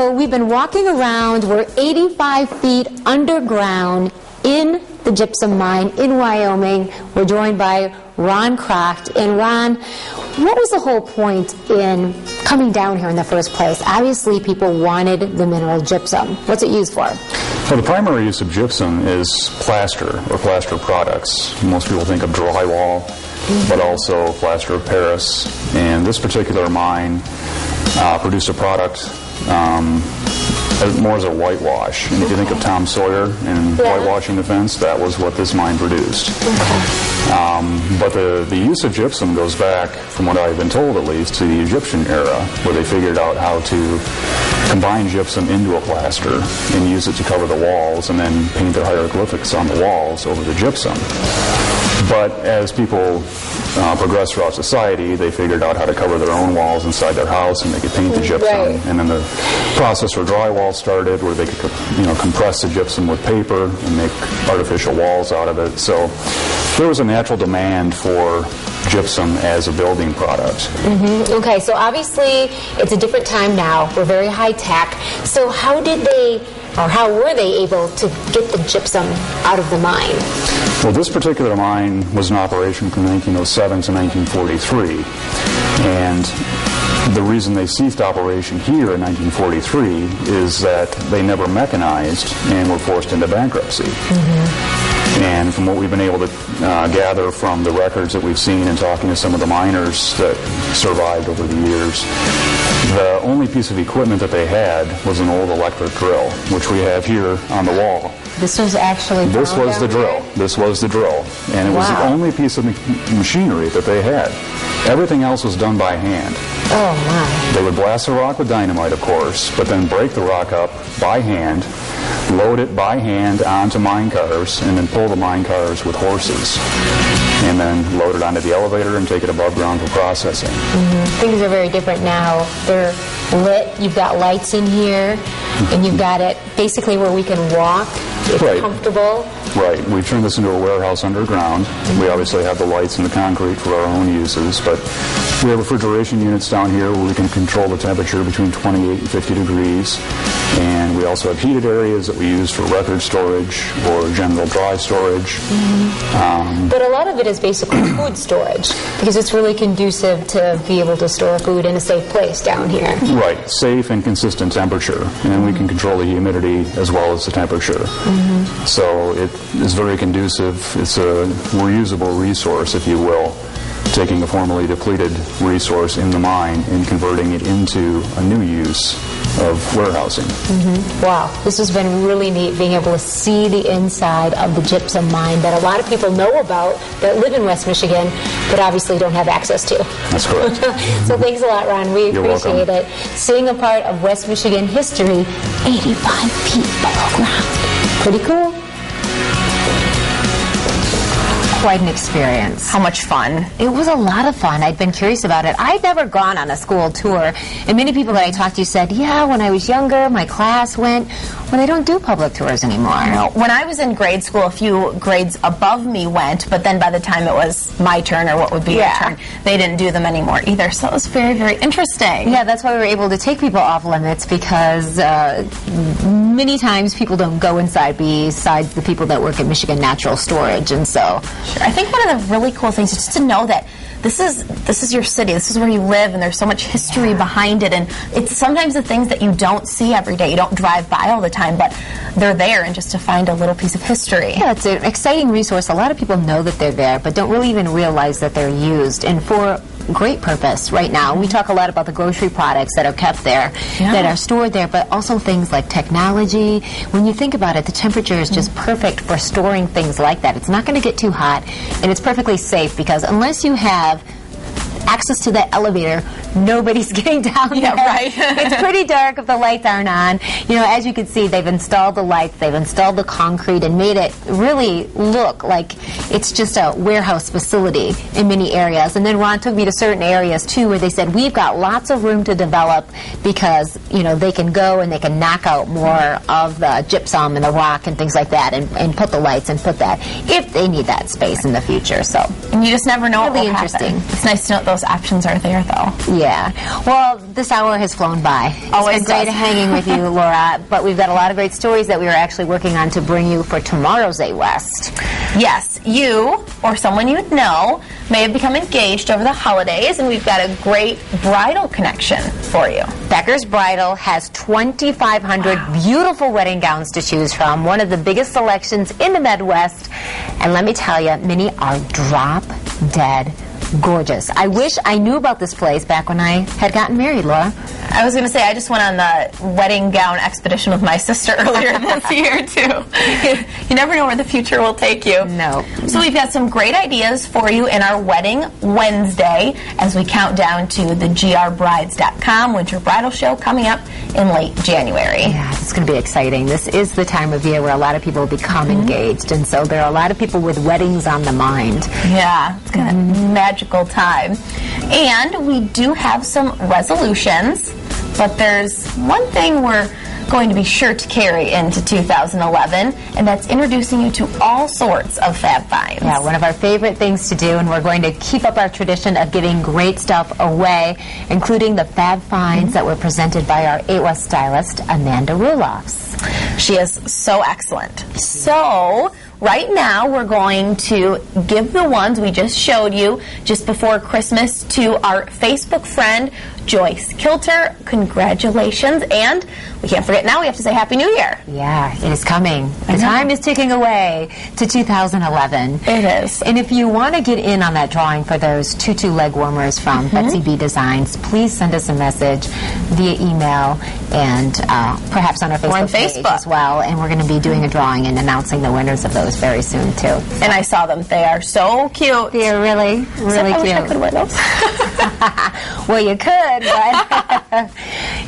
So we've been walking around. We're 85 feet underground in the gypsum mine in Wyoming. We're joined by Ron Kraft. And Ron, what was the whole point in coming down here in the first place? Obviously, people wanted the mineral gypsum. What's it used for? Well, the primary use of gypsum is plaster or plaster products. Most people think of drywall, but also plaster of Paris. And this particular mine produced a product more as a whitewash. And if you think of Tom Sawyer and whitewashing the fence, that was what this mine produced. But the use of gypsum goes back, from what I've been told at least, to the Egyptian era, where they figured out how to combine gypsum into a plaster and use it to cover the walls and then paint their hieroglyphics on the walls over the gypsum. But as people progressed throughout society, they figured out how to cover their own walls inside their house, and they could paint the gypsum. Right. And then the process for drywall started, where they could, compress the gypsum with paper and make artificial walls out of it. So there was a natural demand for gypsum as a building product. Okay, so obviously it's a different time now. We're very high tech. So how were they able to get the gypsum out of the mine? Well, this particular mine was in operation from 1907 to 1943, and the reason they ceased operation here in 1943 is that they never mechanized and were forced into bankruptcy. And from what we've been able to gather from the records that we've seen and talking to some of the miners that survived over the years, the only piece of equipment that they had was an old electric drill, which we have here on the wall. This was actually This was the drill. This was the drill. And it was the only piece of machinery that they had. Everything else was done by hand. Oh, my. They would blast the rock with dynamite, of course, but then break the rock up by hand, load it by hand onto mine cars, and then pull the mine cars with horses. And then load it onto the elevator and take it above ground for processing. Things are very different now. They're lit. You've got lights in here, and you've got it basically where we can walk. It's comfortable. Right. We've turned this into a warehouse underground. We obviously have the lights and the concrete for our own uses, but we have refrigeration units down here where we can control the temperature between 28 and 50 degrees. And we also have heated areas that we use for record storage or general dry storage. But a lot of it is basically food storage, because it's really conducive to be able to store food in a safe place down here. Right. Safe and consistent temperature. And we can control the humidity as well as the temperature. So it is very conducive. It's a reusable resource, if you will, taking a formerly depleted resource in the mine and converting it into a new use of warehousing. Wow, this has been really neat, being able to see the inside of the gypsum mine that a lot of people know about that live in West Michigan, but obviously don't have access to. That's correct. So thanks a lot, Ron. We appreciate it. Seeing a part of West Michigan history 85 feet below ground. Pretty cool. Quite an experience. How much fun? It was a lot of fun. I'd been curious about it. I'd never gone on a school tour, and many people that I talked to said, yeah, when I was younger, my class went. Well, they don't do public tours anymore. No. When I was in grade school, a few grades above me went, but then by the time it was my turn, or what would be your turn, they didn't do them anymore either. So it was very, very interesting. Yeah, that's why we were able to take people off limits, because many times people don't go inside besides the people that work at Michigan Natural Storage, and so... Sure. I think one of the really cool things is just to know that this is your city, this is where you live, and there's so much history behind it, and it's sometimes the things that you don't see every day, you don't drive by all the time, but they're there, and just to find a little piece of history. Yeah, it's an exciting resource. A lot of people know that they're there, but don't really even realize that they're used, and for great purpose right now. We talk a lot about the grocery products that are kept there, that are stored there, but also things like technology. When you think about it, the temperature is just perfect for storing things like that. It's not going to get too hot, and it's perfectly safe, because unless you have access to that elevator, nobody's getting down there. Right. It's pretty dark if the lights aren't on. You know, as you can see, they've installed the lights, they've installed the concrete, and made it really look like it's just a warehouse facility in many areas. And then Ron took me to certain areas, too, where they said, we've got lots of room to develop, because, you know, they can go and they can knock out more of the gypsum and the rock and things like that, and put the lights and put that, if they need that space in the future. So, and you just never know what will interesting. happen. It's nice to know those options are there, though. Yeah. Yeah. Well, this hour has flown by. Always It's been great does. hanging with you, Laura. But we've got a lot of great stories that we are actually working on to bring you for tomorrow's eightWest. Yes, you or someone you know may have become engaged over the holidays, and we've got a great bridal connection for you. Becker's Bridal has 2,500 beautiful wedding gowns to choose from, one of the biggest selections in the Midwest. And let me tell you, many are drop dead gorgeous. I wish I knew about this place back when I had gotten married, Laura. I was going to say, I just went on the wedding gown expedition with my sister earlier this year, too. You never know where the future will take you. No. So we've got some great ideas for you in our Wedding Wednesday as we count down to the grbrides.com Winter Bridal Show coming up in late January. Yeah, it's going to be exciting. This is the time of year where a lot of people become engaged, and so there are a lot of people with weddings on the mind. Yeah, it's going to be a magical time. And we do have some resolutions, but there's one thing we're going to be sure to carry into 2011, and that's introducing you to all sorts of fab finds. Yeah, one of our favorite things to do, and we're going to keep up our tradition of giving great stuff away, including the fab finds that were presented by our eightWest stylist, Amanda Rulofs. She is so excellent. So, right now we're going to give the ones we just showed you just before Christmas to our Facebook friend, Joyce Kilter. Congratulations. And we can't forget now, we have to say Happy New Year. Yeah, it is coming. The time is ticking away to 2011. It is. And if you want to get in on that drawing for those tutu leg warmers from Betsy B Designs, please send us a message via email and perhaps on our Facebook page as well. And we're going to be doing a drawing and announcing the winners of those very soon, too. And I saw them. They are so cute. They're really, really I cute. wish I could wear those. Well, you could, but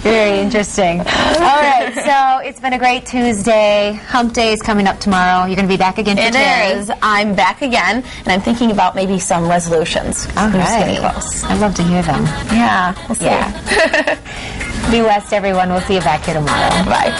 very interesting. All right, so it's been a great Tuesday. Hump Day is coming up tomorrow. You're going to be back again for Terry. It is. I'm back again, and I'm thinking about maybe some resolutions. All We're just getting right. close. I'd love to hear them. Yeah, we'll see. Yeah. Be West, everyone. We'll see you back here tomorrow. Bye.